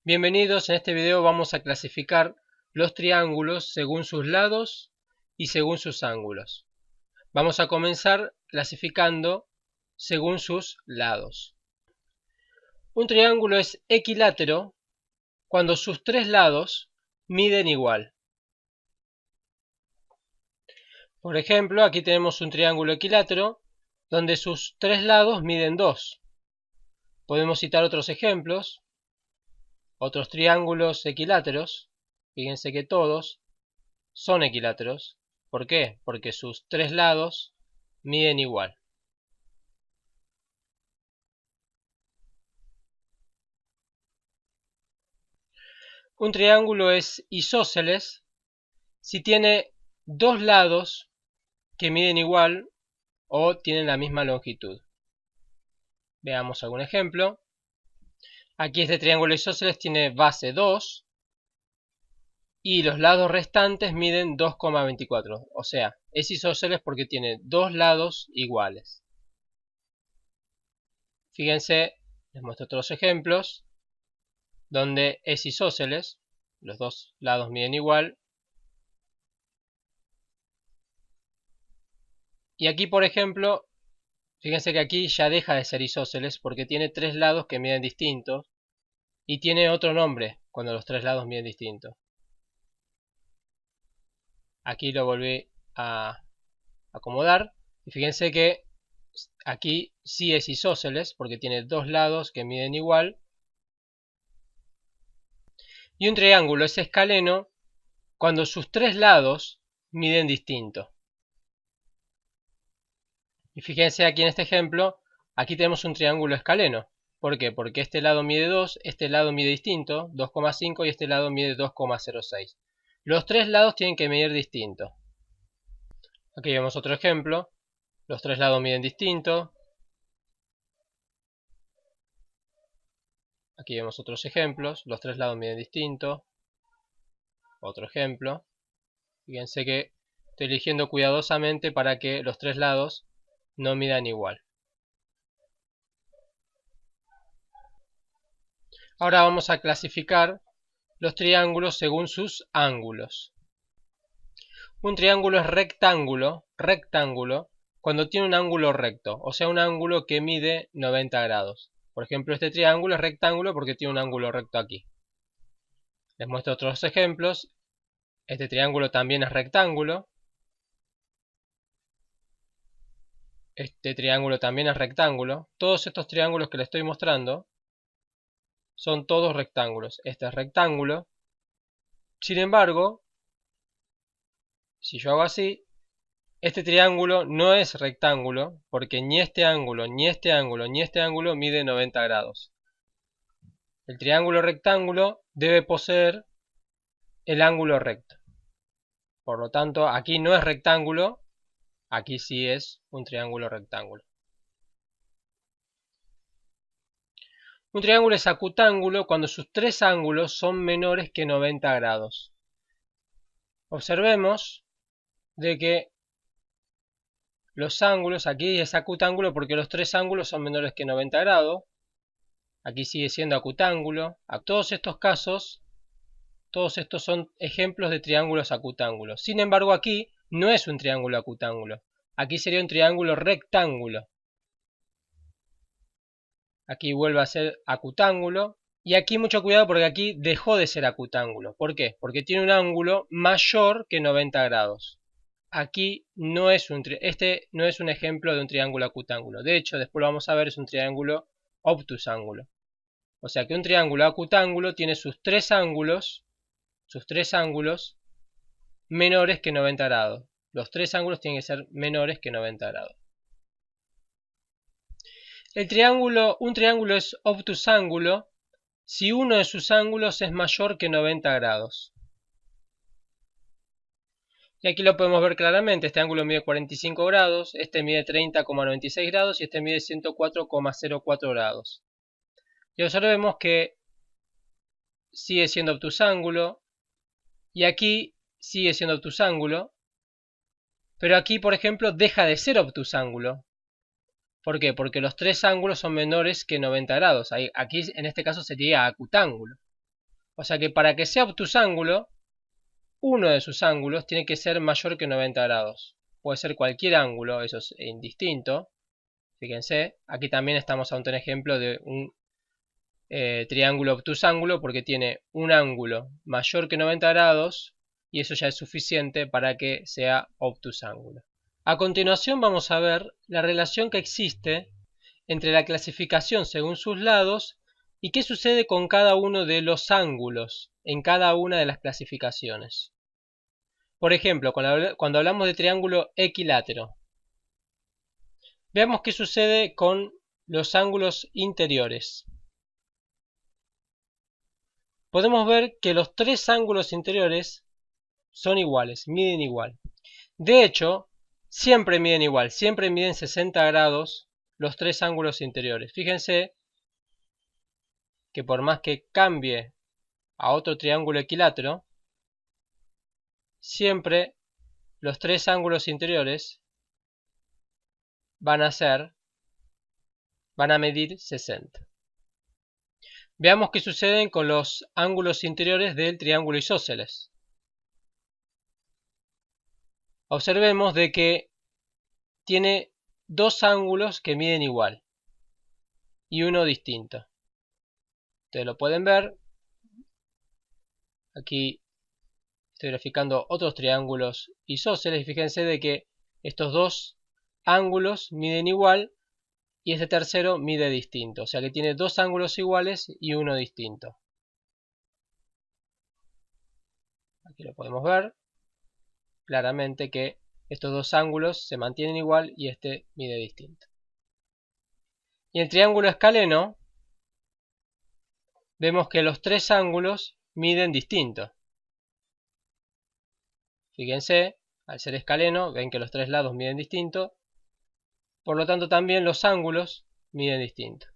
Bienvenidos, en este video vamos a clasificar los triángulos según sus lados y según sus ángulos. Vamos a comenzar clasificando según sus lados. Un triángulo es equilátero cuando sus tres lados miden igual. Por ejemplo, aquí tenemos un triángulo equilátero donde sus tres lados miden 2. Podemos citar otros ejemplos. Otros triángulos equiláteros, fíjense que todos son equiláteros. ¿Por qué? Porque sus tres lados miden igual. Un triángulo es isósceles si tiene dos lados que miden igual o tienen la misma longitud. Veamos algún ejemplo. Aquí este triángulo isósceles tiene base 2 y los lados restantes miden 2,24. O sea, es isósceles porque tiene dos lados iguales. Fíjense, les muestro otros ejemplos donde es isósceles, los dos lados miden igual. Y aquí, por ejemplo, fíjense que aquí ya deja de ser isósceles porque tiene tres lados que miden distintos y tiene otro nombre cuando los tres lados miden distintos. Aquí lo volví a acomodar y fíjense que aquí sí es isósceles porque tiene dos lados que miden igual. Y un triángulo es escaleno cuando sus tres lados miden distinto. Y fíjense aquí en este ejemplo, aquí tenemos un triángulo escaleno. ¿Por qué? Porque este lado mide 2, este lado mide distinto, 2,5 y este lado mide 2,06. Los tres lados tienen que medir distinto. Aquí vemos otro ejemplo. Los tres lados miden distinto. Aquí vemos otros ejemplos. Los tres lados miden distinto. Otro ejemplo. Fíjense que estoy eligiendo cuidadosamente para que los tres lados no midan igual. Ahora vamos a clasificar los triángulos según sus ángulos. Un triángulo es rectángulo cuando tiene un ángulo recto, o sea un ángulo que mide 90 grados. Por ejemplo, este triángulo es rectángulo porque tiene un ángulo recto aquí. Les muestro otros ejemplos. Este triángulo también es rectángulo. Este triángulo también es rectángulo. Todos estos triángulos que les estoy mostrando son todos rectángulos. Este es rectángulo. Sin embargo, si yo hago así, este triángulo no es rectángulo porque ni este ángulo, ni este ángulo, ni este ángulo mide 90 grados. El triángulo rectángulo debe poseer el ángulo recto. Por lo tanto, aquí no es rectángulo, aquí sí es un triángulo rectángulo. Un triángulo es acutángulo cuando sus tres ángulos son menores que 90 grados. Observemos de que los ángulos, aquí es acutángulo porque los tres ángulos son menores que 90 grados. Aquí sigue siendo acutángulo. A todos estos casos, todos estos son ejemplos de triángulos acutángulos. Sin embargo, aquí no es un triángulo acutángulo. Aquí sería un triángulo rectángulo. Aquí vuelve a ser acutángulo. Y aquí mucho cuidado porque aquí dejó de ser acutángulo. ¿Por qué? Porque tiene un ángulo mayor que 90 grados. Aquí no es este no es un ejemplo de un triángulo acutángulo. De hecho, después lo vamos a ver, es un triángulo obtusángulo. O sea que un triángulo acutángulo tiene sus tres ángulos menores que 90 grados. Los tres ángulos tienen que ser menores que 90 grados. Un triángulo es obtusángulo si uno de sus ángulos es mayor que 90 grados. Y aquí lo podemos ver claramente, este ángulo mide 45 grados, este mide 30,96 grados y este mide 104,04 grados. Y observemos que sigue siendo obtusángulo y aquí sigue siendo obtusángulo, pero aquí, por ejemplo, deja de ser obtusángulo. ¿Por qué? Porque los tres ángulos son menores que 90 grados. Aquí en este caso sería acutángulo. O sea que para que sea obtusángulo, uno de sus ángulos tiene que ser mayor que 90 grados. Puede ser cualquier ángulo, eso es indistinto. Fíjense, aquí también estamos ante un ejemplo de un triángulo obtusángulo porque tiene un ángulo mayor que 90 grados y eso ya es suficiente para que sea obtusángulo. A continuación vamos a ver la relación que existe entre la clasificación según sus lados y qué sucede con cada uno de los ángulos en cada una de las clasificaciones. Por ejemplo, cuando hablamos de triángulo equilátero, veamos qué sucede con los ángulos interiores. Podemos ver que los tres ángulos interiores son iguales, miden igual. De hecho, siempre miden igual, siempre miden 60 grados los tres ángulos interiores. Fíjense que por más que cambie a otro triángulo equilátero, siempre los tres ángulos interiores van a medir 60. Veamos qué sucede con los ángulos interiores del triángulo isósceles. Observemos de que tiene dos ángulos que miden igual y uno distinto. Ustedes lo pueden ver. Aquí estoy graficando otros triángulos isósceles y fíjense de que estos dos ángulos miden igual y este tercero mide distinto. O sea que tiene dos ángulos iguales y uno distinto. Aquí lo podemos ver claramente que estos dos ángulos se mantienen igual y este mide distinto. Y el triángulo escaleno vemos que los tres ángulos miden distinto. Fíjense, al ser escaleno ven que los tres lados miden distinto, por lo tanto también los ángulos miden distinto.